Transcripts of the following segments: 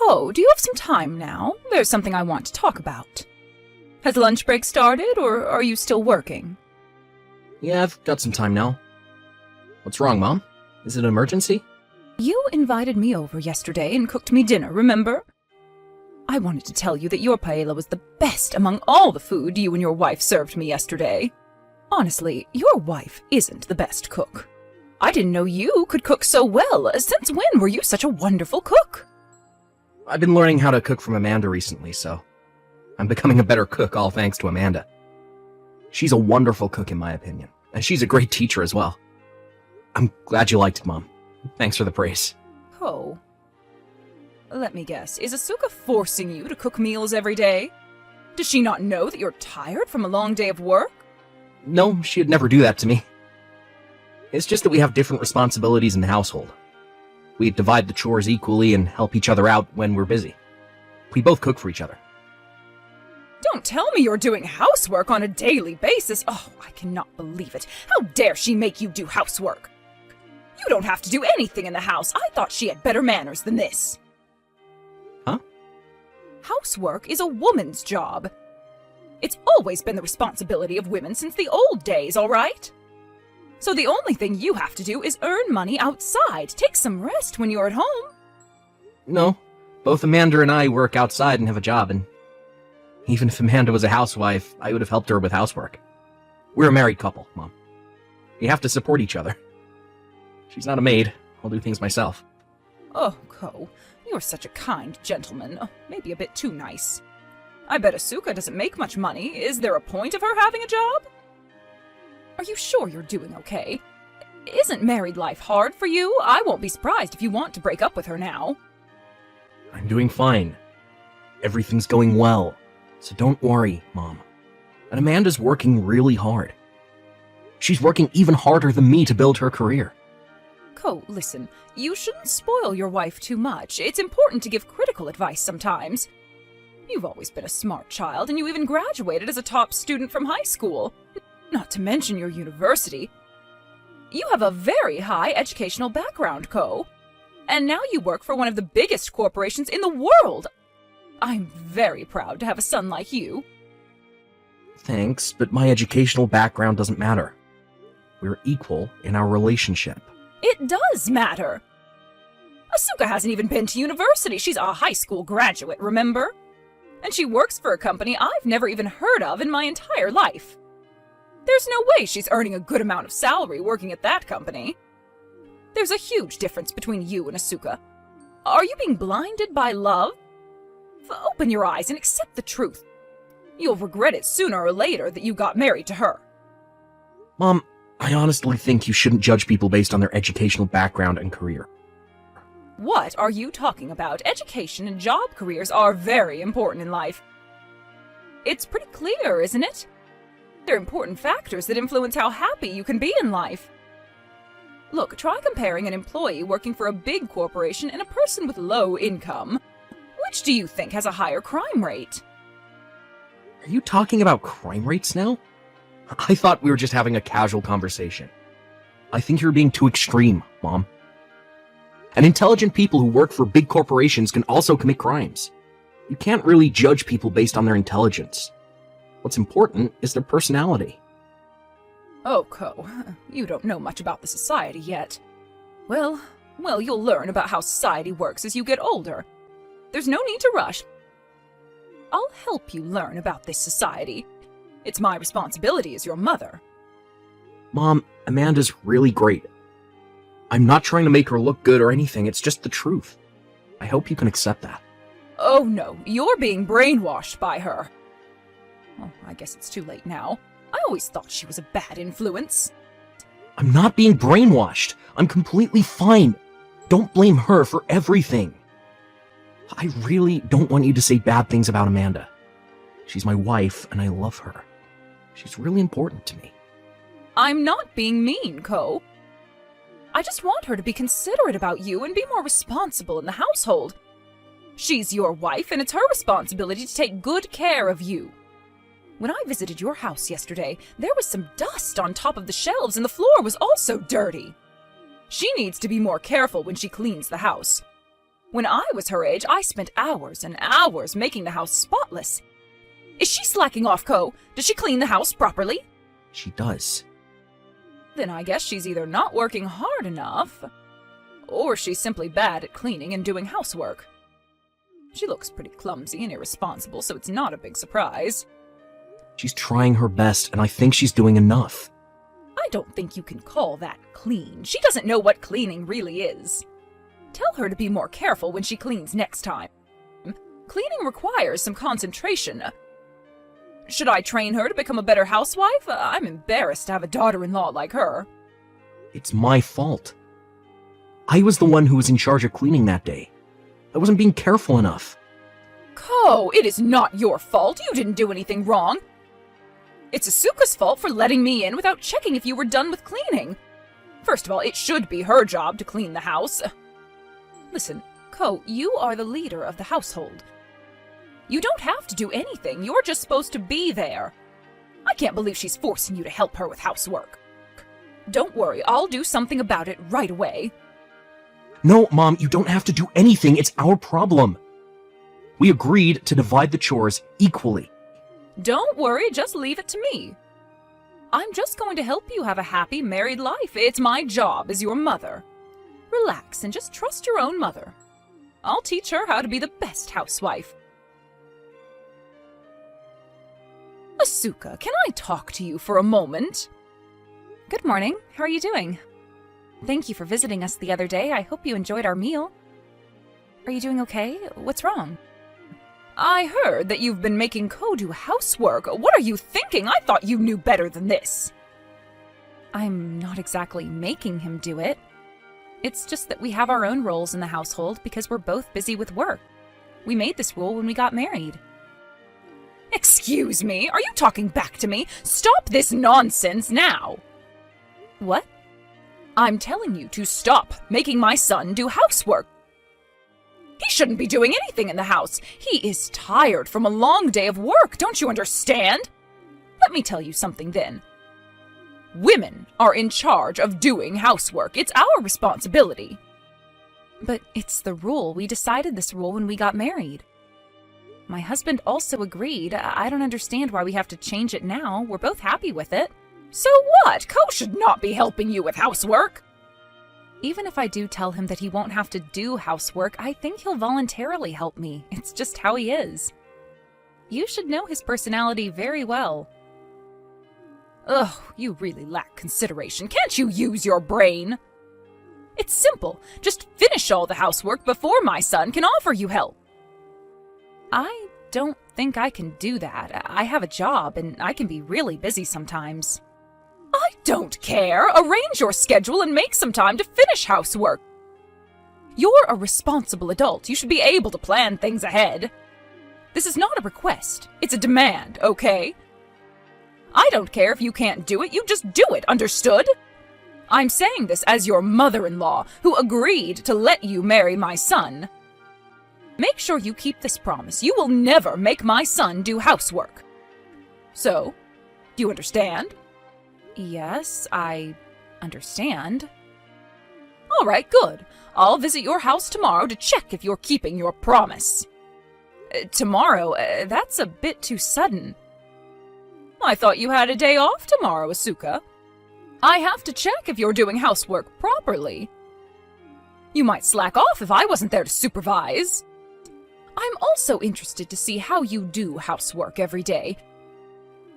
Oh, do you have some time now? There's something I want to talk about. Has lunch break started, or are you still working? Yeah, I've got some time now. What's wrong, Mom? Is it an emergency? You invited me over yesterday and cooked me dinner, remember? I wanted to tell you that your paella was the best among all the food you and your wife served me yesterday. Honestly, your wife isn't the best cook. I didn't know you could cook so well. Since when were you such a wonderful cook? I've been learning how to cook from Amanda recently, so I'm becoming a better cook all thanks to Amanda. She's a wonderful cook in my opinion, and she's a great teacher as well. I'm glad you liked it, Mom. Thanks for the praise. Oh. Let me guess, is Asuka forcing you to cook meals every day? Does she not know that you're tired from a long day of work? No, she'd never do that to me. It's just that we have different responsibilities in the household. We divide the chores equally and help each other out when we're busy. We both cook for each other. Don't tell me you're doing housework on a daily basis. Oh, I cannot believe it. How dare she make you do housework? You don't have to do anything in the house. I thought she had better manners than this. Huh? Housework is a woman's job. It's always been the responsibility of women since the old days, all right? So the only thing you have to do is earn money outside. Take some rest when you're at home. No, both Amanda and I work outside and have a job, and even if Amanda was a housewife, I would have helped her with housework. We're a married couple, Mom. We have to support each other. She's not a maid. I'll do things myself. Oh, Ko, you're such a kind gentleman. Oh, maybe a bit too nice. I bet Asuka doesn't make much money. Is there a point of her having a job? Are you sure you're doing okay? Isn't married life hard for you? I won't be surprised if you want to break up with her now. I'm doing fine. Everything's going well. So don't worry, Mom. And Amanda's working really hard. She's working even harder than me to build her career. Ko, listen, you shouldn't spoil your wife too much. It's important to give critical advice sometimes. You've always been a smart child, and you even graduated as a top student from high school. Not to mention your university. You have a very high educational background, Ko. And now you work for one of the biggest corporations in the world. I'm very proud to have a son like you. Thanks, but my educational background doesn't matter. We're equal in our relationship. It does matter. Asuka hasn't even been to university. She's a high school graduate, remember? And she works for a company I've never even heard of in my entire life. There's no way she's earning a good amount of salary working at that company. There's a huge difference between you and Asuka. Are you being blinded by love? Open your eyes and accept the truth. You'll regret it sooner or later that you got married to her. Mom, I honestly think you shouldn't judge people based on their educational background and career. What are you talking about? Education and job careers are very important in life. It's pretty clear, isn't it? They're important factors that influence how happy you can be in life. Look, try comparing an employee working for a big corporation and a person with low income. Which do you think has a higher crime rate? Are you talking about crime rates now? I thought we were just having a casual conversation. I think you're being too extreme, Mom. And intelligent people who work for big corporations can also commit crimes. You can't really judge people based on their intelligence. What's important is their personality. Oh, Ko, you don't know much about the society yet. Well, you'll learn about how society works as you get older. There's no need to rush. I'll help you learn about this society. It's my responsibility as your mother. Mom, Amanda's really great. I'm not trying to make her look good or anything, it's just the truth. I hope you can accept that. Oh no, you're being brainwashed by her. Oh, I guess it's too late now. I always thought she was a bad influence. I'm not being brainwashed. I'm completely fine. Don't blame her for everything. I really don't want you to say bad things about Amanda. She's my wife, and I love her. She's really important to me. I'm not being mean, Ko. I just want her to be considerate about you and be more responsible in the household. She's your wife, and it's her responsibility to take good care of you. When I visited your house yesterday, there was some dust on top of the shelves, and the floor was also dirty. She needs to be more careful when she cleans the house. When I was her age, I spent hours and hours making the house spotless. Is she slacking off, Co? Does she clean the house properly? She does. Then I guess she's either not working hard enough, or she's simply bad at cleaning and doing housework. She looks pretty clumsy and irresponsible, so it's not a big surprise. She's trying her best, and I think she's doing enough. I don't think you can call that clean. She doesn't know what cleaning really is. Tell her to be more careful when she cleans next time. Cleaning requires some concentration. Should I train her to become a better housewife? I'm embarrassed to have a daughter-in-law like her. It's my fault. I was the one who was in charge of cleaning that day. I wasn't being careful enough. Ko, it is not your fault. You didn't do anything wrong. It's Asuka's fault for letting me in without checking if you were done with cleaning. First of all, it should be her job to clean the house. Listen, Ko, you are the leader of the household. You don't have to do anything. You're just supposed to be there. I can't believe she's forcing you to help her with housework. Don't worry, I'll do something about it right away. No, Mom, you don't have to do anything. It's our problem. We agreed to divide the chores equally. Don't worry, just leave it to me. I'm just going to help you have a happy married life. It's my job as your mother. Relax and just trust your own mother. I'll teach her how to be the best housewife. Asuka, can I talk to you for a moment? Good morning. How are you doing? Thank you for visiting us the other day. I hope you enjoyed our meal. Are you doing okay? What's wrong? I heard that you've been making Ko do housework. What are you thinking? I thought you knew better than this. I'm not exactly making him do it. It's just that we have our own roles in the household because we're both busy with work. We made this rule when we got married. Excuse me, are you talking back to me? Stop this nonsense now! What? I'm telling you to stop making my son do housework. He shouldn't be doing anything in the house. He is tired from a long day of work, don't you understand? Let me tell you something then. Women are in charge of doing housework. It's our responsibility. But it's the rule. We decided this rule when we got married. My husband also agreed. I don't understand why we have to change it now. We're both happy with it. So what? Ko should not be helping you with housework. Even if I do tell him that he won't have to do housework, I think he'll voluntarily help me. It's just how he is. You should know his personality very well. Ugh, you really lack consideration. Can't you use your brain? It's simple. Just finish all the housework before my son can offer you help. I don't think I can do that. I have a job and I can be really busy sometimes. I don't care. Arrange your schedule and make some time to finish housework. You're a responsible adult. You should be able to plan things ahead. This is not a request. It's a demand, okay? I don't care if you can't do it. You just do it, understood? I'm saying this as your mother-in-law, who agreed to let you marry my son. Make sure you keep this promise. You will never make my son do housework. So, do you understand? Yes, I understand. All right, good. I'll visit your house tomorrow to check if you're keeping your promise. Tomorrow? That's a bit too sudden. I thought you had a day off tomorrow, Asuka. I have to check if you're doing housework properly. You might slack off if I wasn't there to supervise. I'm also interested to see how you do housework every day.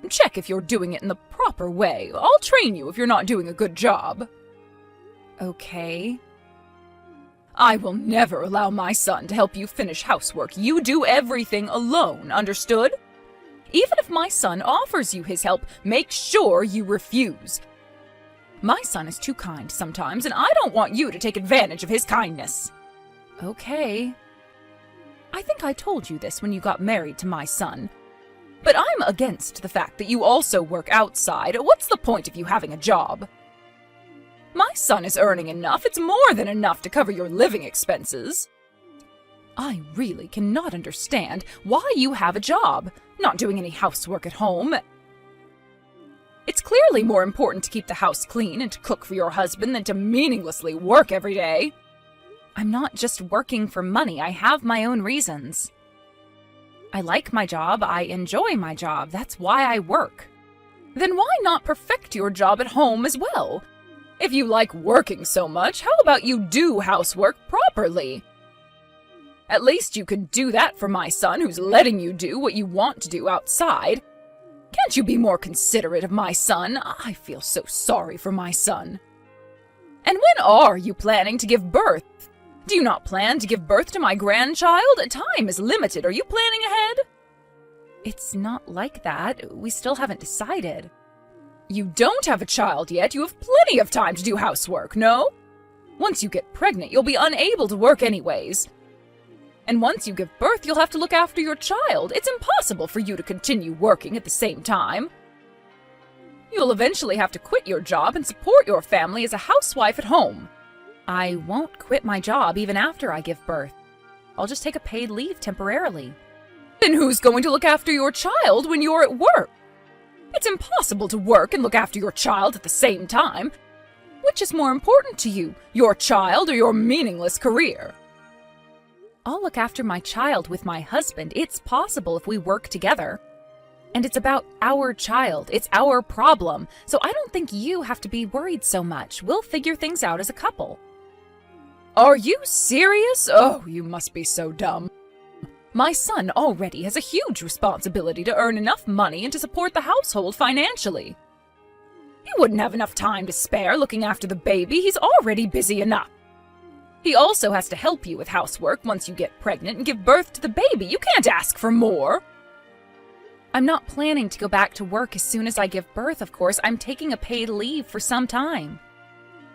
Check if you're doing it in the proper way. I'll train you if you're not doing a good job. Okay. I will never allow my son to help you finish housework. You do everything alone, understood? Even if my son offers you his help, make sure you refuse. My son is too kind sometimes, and I don't want you to take advantage of his kindness. Okay. I think I told you this when you got married to my son. But I'm against the fact that you also work outside. What's the point of you having a job? My son is earning enough. It's more than enough to cover your living expenses. I really cannot understand why you have a job, not doing any housework at home. It's clearly more important to keep the house clean and to cook for your husband than to meaninglessly work every day. I'm not just working for money. I have my own reasons. I like my job. I enjoy my job. That's why I work. Then why not perfect your job at home as well? If you like working so much, how about you do housework properly? At least you could do that for my son who's letting you do what you want to do outside. Can't you be more considerate of my son? I feel so sorry for my son. And when are you planning to give birth? Do you not plan to give birth to my grandchild? Time is limited. Are you planning ahead? It's not like that. We still haven't decided. You don't have a child yet. You have plenty of time to do housework, no? Once you get pregnant, you'll be unable to work anyways. And once you give birth, you'll have to look after your child. It's impossible for you to continue working at the same time. You'll eventually have to quit your job and support your family as a housewife at home. I won't quit my job even after I give birth. I'll just take a paid leave temporarily. Then who's going to look after your child when you're at work? It's impossible to work and look after your child at the same time. Which is more important to you, your child or your meaningless career? I'll look after my child with my husband. It's possible if we work together. And it's about our child. It's our problem. So I don't think you have to be worried so much. We'll figure things out as a couple. Are you serious? Oh, you must be so dumb. My son already has a huge responsibility to earn enough money and to support the household financially. He wouldn't have enough time to spare looking after the baby. He's already busy enough. He also has to help you with housework once you get pregnant and give birth to the baby. You can't ask for more. I'm not planning to go back to work as soon as I give birth, of course. I'm taking a paid leave for some time.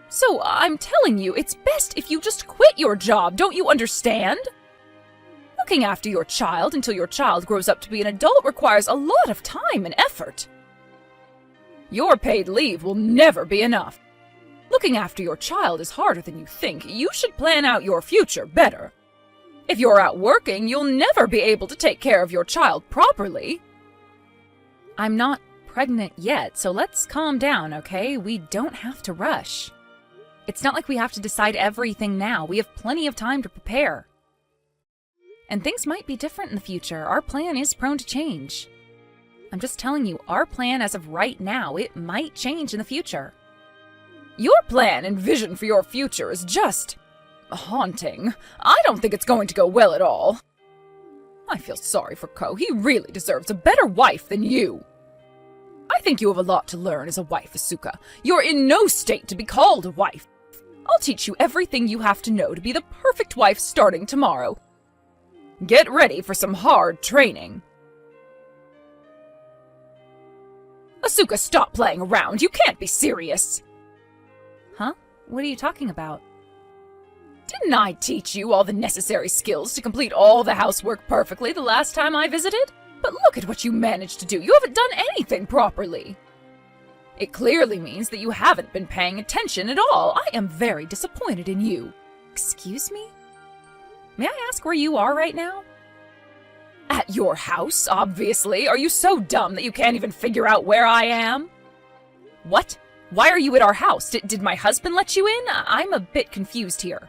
So I'm telling you, it's best if you just quit your job. Don't you understand? Looking after your child until your child grows up to be an adult requires a lot of time and effort. Your paid leave will never be enough. Looking after your child is harder than you think. You should plan out your future better. If you're out working, you'll never be able to take care of your child properly. I'm not pregnant yet, so let's calm down, okay? We don't have to rush. It's not like we have to decide everything now. We have plenty of time to prepare. And things might be different in the future. Our plan is prone to change. I'm just telling you, our plan as of right now, it might change in the future. Your plan and vision for your future is just haunting. I don't think it's going to go well at all. I feel sorry for Ko. He really deserves a better wife than you. I think you have a lot to learn as a wife, Asuka. You're in no state to be called a wife. I'll teach you everything you have to know to be the perfect wife starting tomorrow. Get ready for some hard training. Asuka, stop playing around. You can't be serious. Huh? What are you talking about? Didn't I teach you all the necessary skills to complete all the housework perfectly the last time I visited? But look at what you managed to do. You haven't done anything properly. It clearly means that you haven't been paying attention at all. I am very disappointed in you. Excuse me? May I ask where you are right now? At your house, obviously. Are you so dumb that you can't even figure out where I am? What? Why are you at our house? Did my husband let you in? I'm a bit confused here.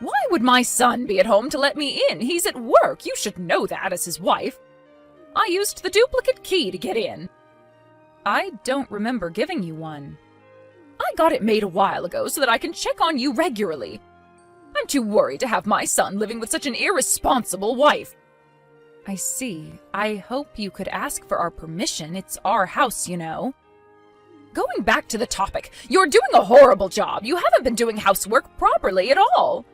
Why would my son be at home to let me in? He's at work. You should know that as his wife. I used the duplicate key to get in. I don't remember giving you one. I got it made a while ago so that I can check on you regularly. I'm too worried to have my son living with such an irresponsible wife. I see. I hope you could ask for our permission. It's our house, you know. Going back to the topic, you're doing a horrible job. You haven't been doing housework properly at all.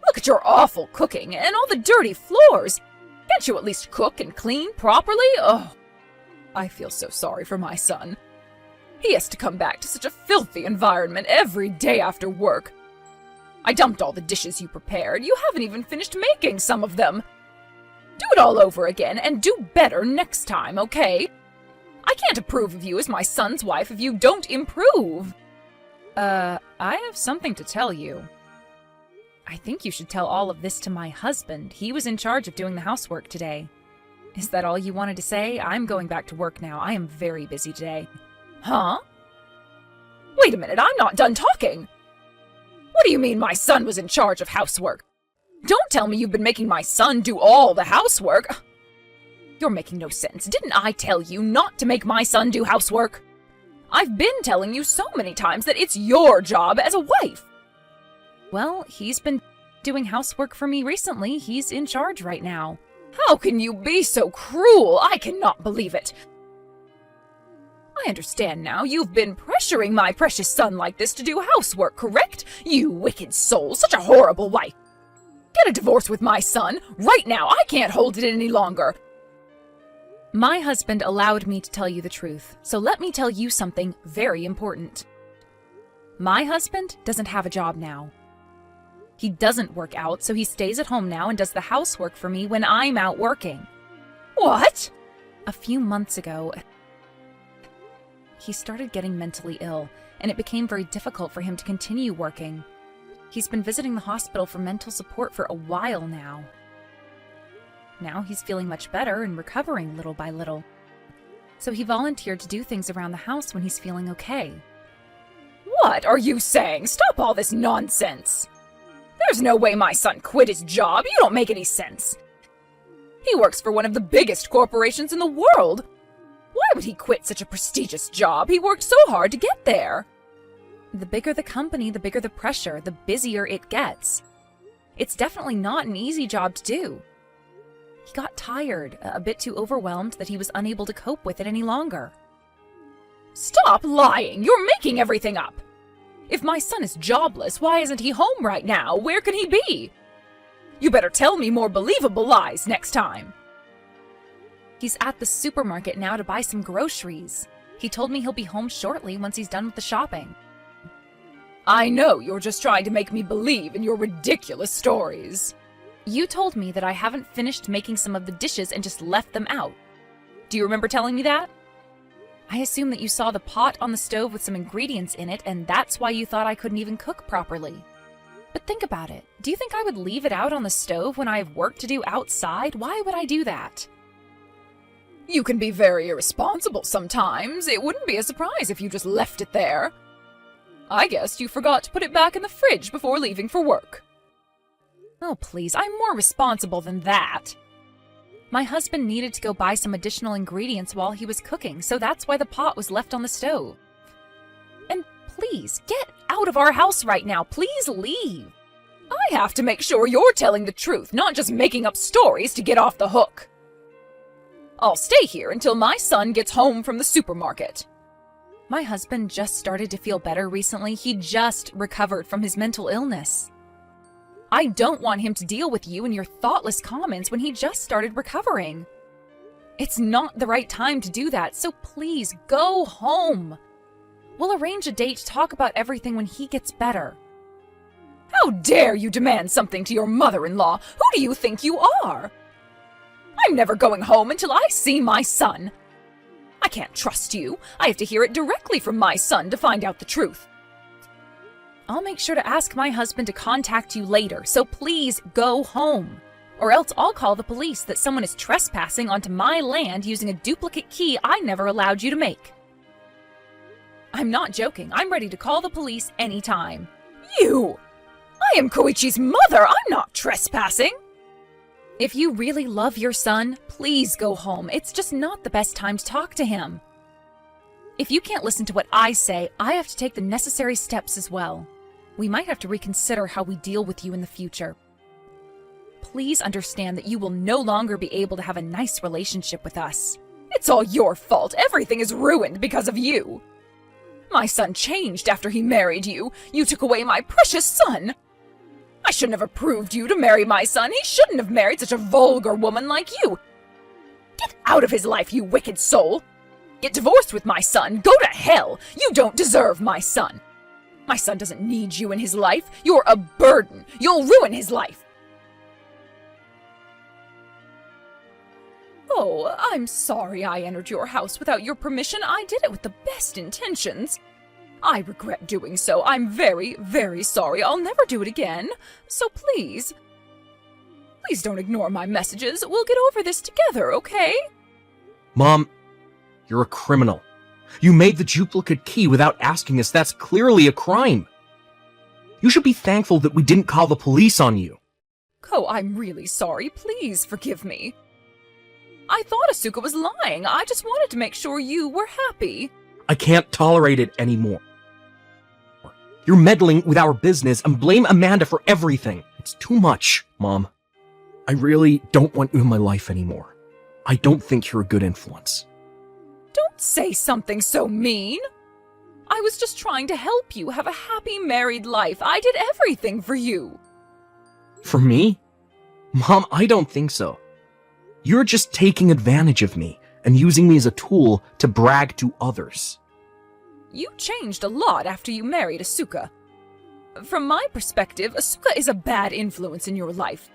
Look at your awful cooking and all the dirty floors. Can't you at least cook and clean properly? Oh, I feel so sorry for my son. He has to come back to such a filthy environment every day after work. I dumped all the dishes you prepared. You haven't even finished making some of them. Do it all over again and do better next time, okay? I can't approve of you as my son's wife if you don't improve. I have something to tell you. I think you should tell all of this to my husband. He was in charge of doing the housework today. Is that all you wanted to say? I'm going back to work now. I am very busy today. Huh? Wait a minute, I'm not done talking. What do you mean my son was in charge of housework? Don't tell me you've been making my son do all the housework. You're making no sense. Didn't I tell you not to make my son do housework? I've been telling you so many times that it's your job as a wife. Well, he's been doing housework for me recently. He's in charge right now. How can you be so cruel? I cannot believe it. I understand now. You've been pressuring my precious son like this to do housework, correct? You wicked soul, such a horrible wife. Get a divorce with my son, right now. I can't hold it any longer. My husband allowed me to tell you the truth, so let me tell you something very important. My husband doesn't have a job now. He doesn't work out, so he stays at home now and does the housework for me when I'm out working. What? A few months ago, he started getting mentally ill, and it became very difficult for him to continue working. He's been visiting the hospital for mental support for a while now. Now he's feeling much better and recovering little by little. So he volunteered to do things around the house when he's feeling okay. What are you saying? Stop all this nonsense. There's no way my son quit his job. You don't make any sense. He works for one of the biggest corporations in the world. Why would he quit such a prestigious job? He worked so hard to get there. The bigger the company, the bigger the pressure, the busier it gets. It's definitely not an easy job to do. He got tired, a bit too overwhelmed that he was unable to cope with it any longer. Stop lying! You're making everything up! If my son is jobless, why isn't he home right now? Where can he be? You better tell me more believable lies next time. He's at the supermarket now to buy some groceries. He told me he'll be home shortly once he's done with the shopping. I know you're just trying to make me believe in your ridiculous stories. You told me that I haven't finished making some of the dishes and just left them out. Do you remember telling me that? I assume that you saw the pot on the stove with some ingredients in it, and that's why you thought I couldn't even cook properly. But think about it. Do you think I would leave it out on the stove when I have work to do outside? Why would I do that? You can be very irresponsible sometimes. It wouldn't be a surprise if you just left it there. I guess you forgot to put it back in the fridge before leaving for work. Oh, please, I'm more responsible than that. My husband needed to go buy some additional ingredients while he was cooking, so that's why the pot was left on the stove. And please, get out of our house right now. Please leave. I have to make sure you're telling the truth, not just making up stories to get off the hook. I'll stay here until my son gets home from the supermarket. My husband just started to feel better recently. He just recovered from his mental illness. I don't want him to deal with you and your thoughtless comments when he just started recovering. It's not the right time to do that, so please go home. We'll arrange a date to talk about everything when he gets better. How dare you demand something to your mother-in-law? Who do you think you are? I'm never going home until I see my son. I can't trust you. I have to hear it directly from my son to find out the truth. I'll make sure to ask my husband to contact you later, so please go home. Or else I'll call the police that someone is trespassing onto my land using a duplicate key I never allowed you to make. I'm not joking. I'm ready to call the police anytime. You! I am Koichi's mother. I'm not trespassing. If you really love your son, please go home. It's just not the best time to talk to him. If you can't listen to what I say, I have to take the necessary steps as well. We might have to reconsider how we deal with you in the future. Please understand that you will no longer be able to have a nice relationship with us. It's all your fault. Everything is ruined because of you. My son changed after he married you. You took away my precious son. I shouldn't have approved you to marry my son. He shouldn't have married such a vulgar woman like you. Get out of his life, you wicked soul. Get divorced with my son. Go to hell. You don't deserve my son. My son doesn't need you in his life. You're a burden. You'll ruin his life. Oh, I'm sorry I entered your house without your permission. I did it with the best intentions. I regret doing so. I'm very, very sorry. I'll never do it again. So please don't ignore my messages. We'll get over this together, okay? Mom, you're a criminal. You made the duplicate key without asking us. That's clearly a crime. You should be thankful that we didn't call the police on you. Ko, I'm really sorry. Please forgive me. I thought Asuka was lying. I just wanted to make sure you were happy. I can't tolerate it anymore. You're meddling with our business and blame Amanda for everything. It's too much, Mom. I really don't want you in my life anymore. I don't think you're a good influence. Don't say something so mean. I was just trying to help you have a happy married life. I did everything for you. For me? Mom, I don't think so. You're just taking advantage of me and using me as a tool to brag to others. You changed a lot after you married Asuka. From my perspective, Asuka is a bad influence in your life.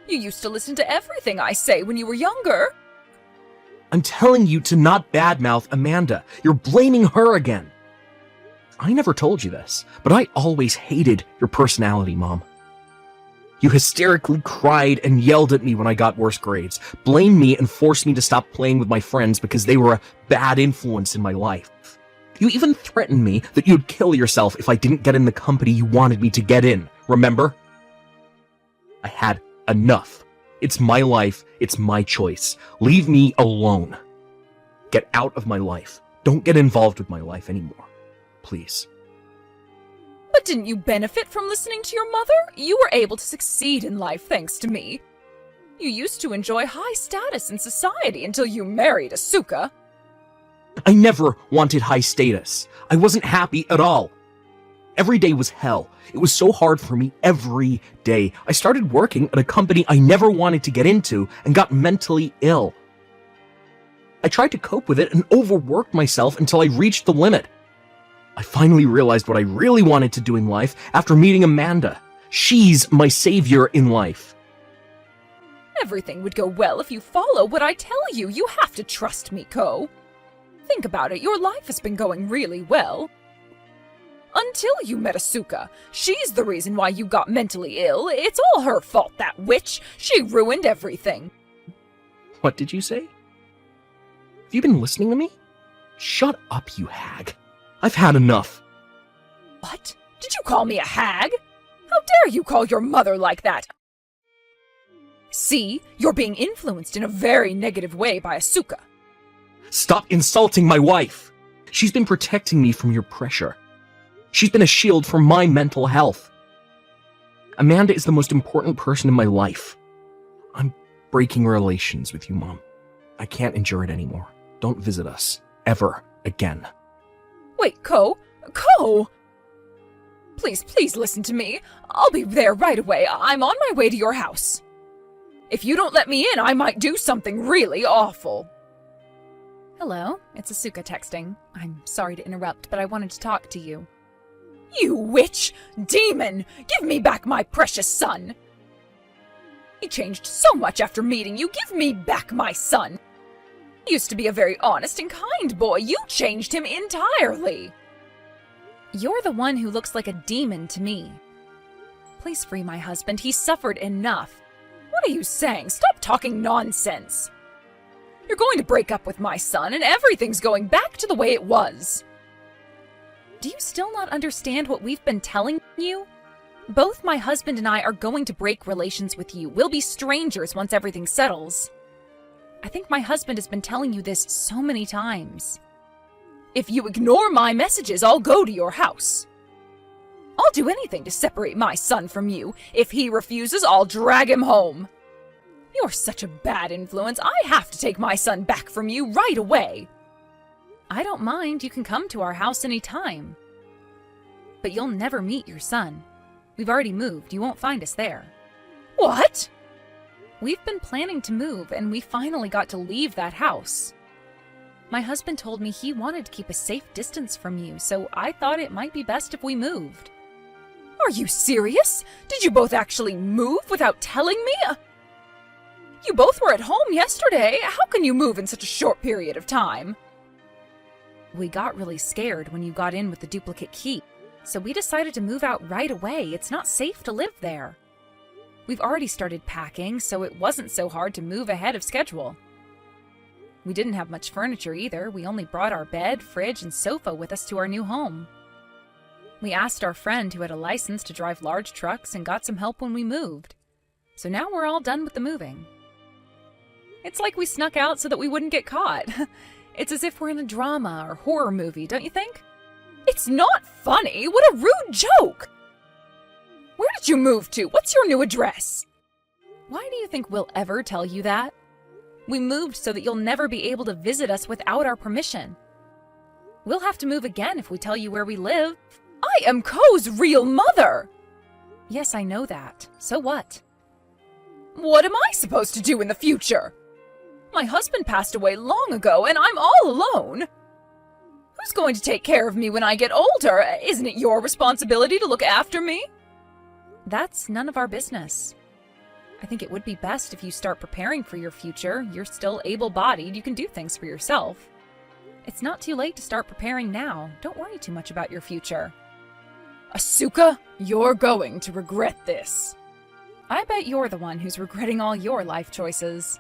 You used to listen to everything I say when you were younger. I'm telling you to not badmouth Amanda. You're blaming her again. I never told you this, but I always hated your personality, Mom. You hysterically cried and yelled at me when I got worse grades, blamed me and forced me to stop playing with my friends because they were a bad influence in my life. You even threatened me that you'd kill yourself if I didn't get in the company you wanted me to get in, remember? I had enough. It's my life, it's my choice. Leave me alone. Get out of my life. Don't get involved with my life anymore. Please. But didn't you benefit from listening to your mother? You were able to succeed in life thanks to me. You used to enjoy high status in society until you married Asuka. I never wanted high status. I wasn't happy at all. Every day was hell. It was so hard for me every day. I started working at a company I never wanted to get into and got mentally ill. I tried to cope with it and overworked myself until I reached the limit. I finally realized what I really wanted to do in life after meeting Amanda. She's my savior in life. Everything would go well if you follow what I tell you. You have to trust me, Ko. Think about it, your life has been going really well. Until you met Asuka. She's the reason why you got mentally ill. It's all her fault, that witch. She ruined everything. What did you say? Have you been listening to me? Shut up, you hag. I've had enough. What? Did you call me a hag? How dare you call your mother like that? See, you're being influenced in a very negative way by Asuka. Stop insulting my wife. She's been protecting me from your pressure. She's been a shield for my mental health. Amanda is the most important person in my life. I'm breaking relations with you, Mom. I can't endure it anymore. Don't visit us. Ever again. Wait, Ko? Ko! Please listen to me. I'll be there right away. I'm on my way to your house. If you don't let me in, I might do something really awful. Hello, it's Asuka texting. I'm sorry to interrupt, but I wanted to talk to you. You witch! Demon! Give me back my precious son! He changed so much after meeting you. Give me back my son! He used to be a very honest and kind boy. You changed him entirely. You're the one who looks like a demon to me. Please free my husband. He suffered enough. What are you saying? Stop talking nonsense. You're going to break up with my son, and everything's going back to the way it was. Do you still not understand what we've been telling you? Both my husband and I are going to break relations with you. We'll be strangers once everything settles. I think my husband has been telling you this so many times. If you ignore my messages, I'll go to your house. I'll do anything to separate my son from you. If he refuses, I'll drag him home. You're such a bad influence. I have to take my son back from you right away. I don't mind. You can come to our house anytime. But you'll never meet your son. We've already moved. You won't find us there. What? We've been planning to move, and we finally got to leave that house. My husband told me he wanted to keep a safe distance from you, so I thought it might be best if we moved. Are you serious? Did you both actually move without telling me? You both were at home yesterday. How can you move in such a short period of time? We got really scared when you got in with the duplicate key, so we decided to move out right away. It's not safe to live there. We've already started packing, so it wasn't so hard to move ahead of schedule. We didn't have much furniture either. We only brought our bed, fridge, and sofa with us to our new home. We asked our friend who had a license to drive large trucks and got some help when we moved. So now we're all done with the moving. It's like we snuck out so that we wouldn't get caught. It's as if we're in a drama or horror movie, don't you think? It's not funny! What a rude joke! Where did you move to? What's your new address? Why do you think we'll ever tell you that? We moved so that you'll never be able to visit us without our permission. We'll have to move again if we tell you where we live. I am Ko's real mother! Yes, I know that. So what? What am I supposed to do in the future? My husband passed away long ago, and I'm all alone. Who's going to take care of me when I get older? Isn't it your responsibility to look after me? That's none of our business. I think it would be best if you start preparing for your future. You're still able-bodied. You can do things for yourself. It's not too late to start preparing now. Don't worry too much about your future. Asuka, you're going to regret this. I bet you're the one who's regretting all your life choices.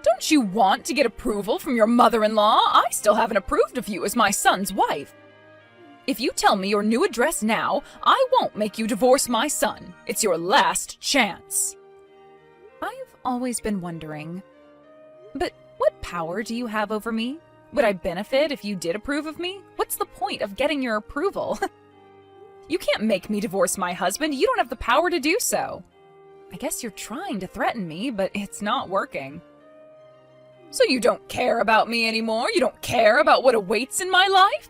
Don't you want to get approval from your mother-in-law? I still haven't approved of you as my son's wife. If you tell me your new address now, I won't make you divorce my son. It's your last chance. I've always been wondering, but what power do you have over me? Would I benefit if you did approve of me? What's the point of getting your approval? You can't make me divorce my husband. You don't have the power to do so. I guess you're trying to threaten me, but it's not working. So you don't care about me anymore? You don't care about what awaits in my life?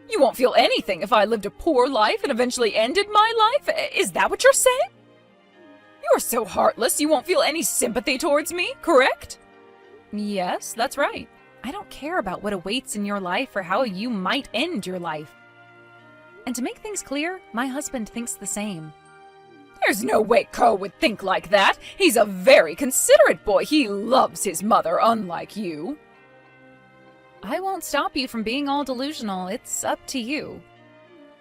You won't feel anything if I lived a poor life and eventually ended my life? Is that what you're saying? You're so heartless you won't feel any sympathy towards me, correct? Yes, that's right. I don't care about what awaits in your life or how you might end your life. And to make things clear, my husband thinks the same. There's no way Ko would think like that. He's a very considerate boy. He loves his mother, unlike you. I won't stop you from being all delusional. It's up to you.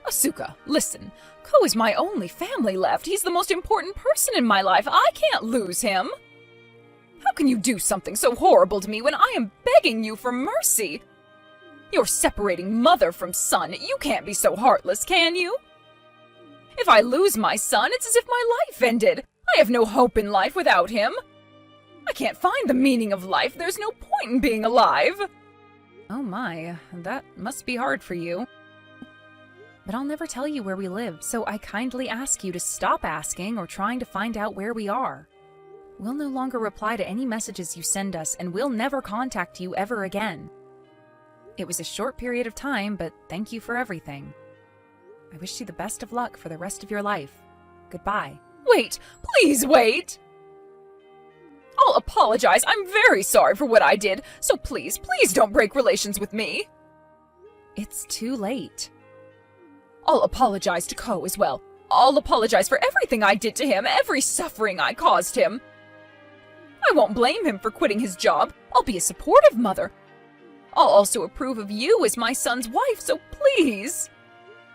Asuka, listen. Ko is my only family left. He's the most important person in my life. I can't lose him. How can you do something so horrible to me when I am begging you for mercy? You're separating mother from son. You can't be so heartless, can you? If I lose my son, it's as if my life ended. I have no hope in life without him. I can't find the meaning of life. There's no point in being alive. Oh my, that must be hard for you. But I'll never tell you where we live, so I kindly ask you to stop asking or trying to find out where we are. We'll no longer reply to any messages you send us, and we'll never contact you ever again. It was a short period of time, but thank you for everything. I wish you the best of luck for the rest of your life. Goodbye. Wait! Please wait! I'll apologize. I'm very sorry for what I did, so please don't break relations with me. It's too late. I'll apologize to Ko as well. I'll apologize for everything I did to him, every suffering I caused him. I won't blame him for quitting his job. I'll be a supportive mother. I'll also approve of you as my son's wife, so please.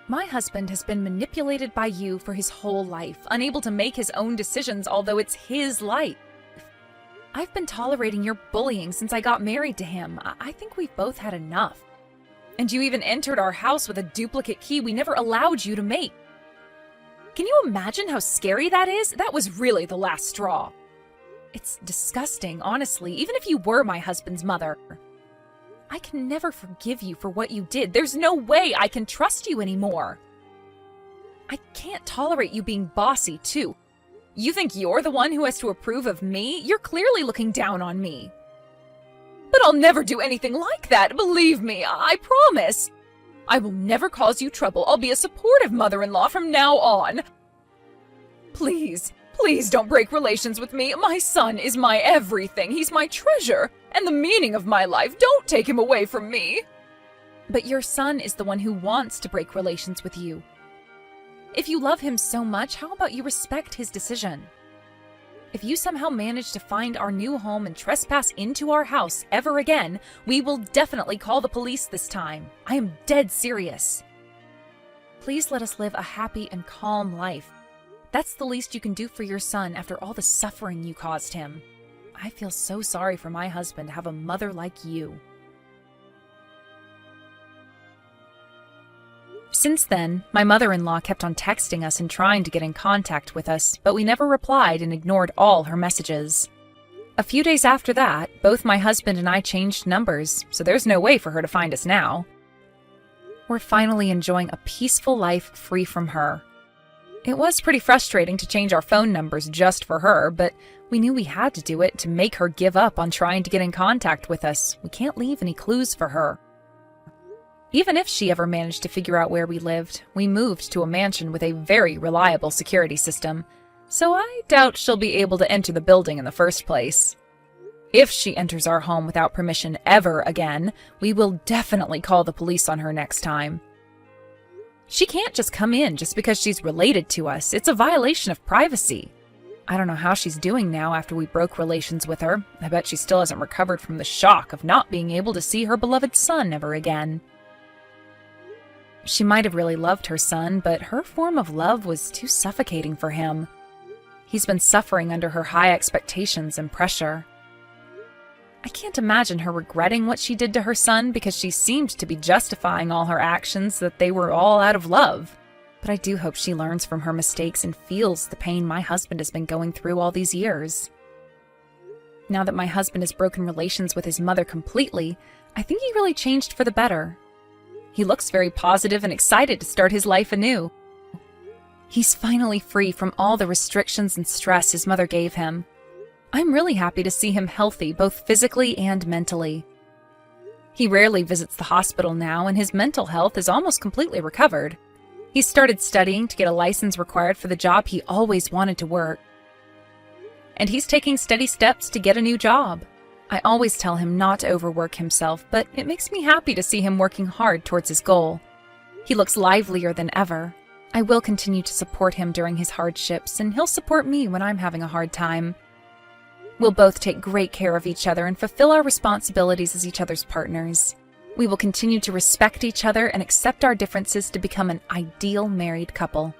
My husband has been manipulated by you for his whole life, unable to make his own decisions, although it's his life. I've been tolerating your bullying since I got married to him. I think we've both had enough. And you even entered our house with a duplicate key we never allowed you to make. Can you imagine how scary that is? That was really the last straw. It's disgusting, honestly, even if you were my husband's mother. I can never forgive you for what you did. There's no way I can trust you anymore. I can't tolerate you being bossy, too. You think you're the one who has to approve of me? You're clearly looking down on me. But I'll never do anything like that, believe me, I promise. I will never cause you trouble. I'll be a supportive mother-in-law from now on. Please don't break relations with me. My son is my everything. He's my treasure and the meaning of my life. Don't take him away from me. But your son is the one who wants to break relations with you. If you love him so much, how about you respect his decision? If you somehow manage to find our new home and trespass into our house ever again, we will definitely call the police this time. I am dead serious. Please let us live a happy and calm life. That's the least you can do for your son after all the suffering you caused him. I feel so sorry for my husband to have a mother like you. Since then, my mother-in-law kept on texting us and trying to get in contact with us, but we never replied and ignored all her messages. A few days after that, both my husband and I changed numbers, so there's no way for her to find us now. We're finally enjoying a peaceful life free from her. It was pretty frustrating to change our phone numbers just for her, but we knew we had to do it to make her give up on trying to get in contact with us. We can't leave any clues for her. Even if she ever managed to figure out where we lived, we moved to a mansion with a very reliable security system, so I doubt she'll be able to enter the building in the first place. If she enters our home without permission ever again, we will definitely call the police on her next time. She can't just come in just because she's related to us. It's a violation of privacy. I don't know how she's doing now after we broke relations with her. I bet she still hasn't recovered from the shock of not being able to see her beloved son ever again. She might have really loved her son, but her form of love was too suffocating for him. He's been suffering under her high expectations and pressure. I can't imagine her regretting what she did to her son because she seemed to be justifying all her actions that they were all out of love. But I do hope she learns from her mistakes and feels the pain my husband has been going through all these years. Now that my husband has broken relations with his mother completely, I think he really changed for the better. He looks very positive and excited to start his life anew. He's finally free from all the restrictions and stress his mother gave him. I'm really happy to see him healthy, both physically and mentally. He rarely visits the hospital now, and his mental health is almost completely recovered. He's started studying to get a license required for the job he always wanted to work. And he's taking steady steps to get a new job. I always tell him not to overwork himself, but it makes me happy to see him working hard towards his goal. He looks livelier than ever. I will continue to support him during his hardships, and he'll support me when I'm having a hard time. We'll both take great care of each other and fulfill our responsibilities as each other's partners. We will continue to respect each other and accept our differences to become an ideal married couple.